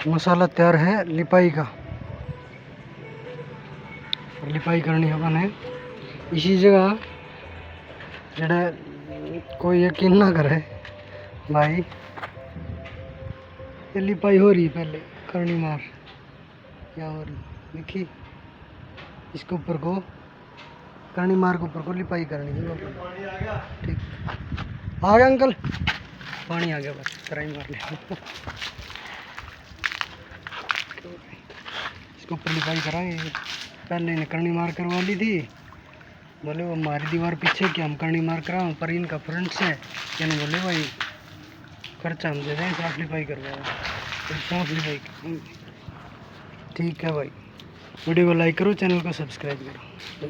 मसाला तैयार है लिपाई का, लिपाई करनी है अपन है इसी जगह। जड़ा कोई यकीन ना करे भाई, ये लिपाई हो रही है, पहले करनी मार क्या हो रही देखी। इसके ऊपर को करनी मार के ऊपर को लिपाई करनी है। ठीक आ गया अंकल, पानी आ गया, बस कराई मार ले। इसके ऊपर लिपाई कराएंगे। पहले इन्हें करनी मार करवा ली थी, बोले वो हमारी दीवार पीछे कि हम करनी मार कराओ, पर इनका फ्रंट से यानी बोले भाई खर्चा हम दे दें, साफ लिपाई करवाओ, तो साफ लिपाई। ठीक है भाई, वीडियो को लाइक करो, चैनल को सब्सक्राइब करो।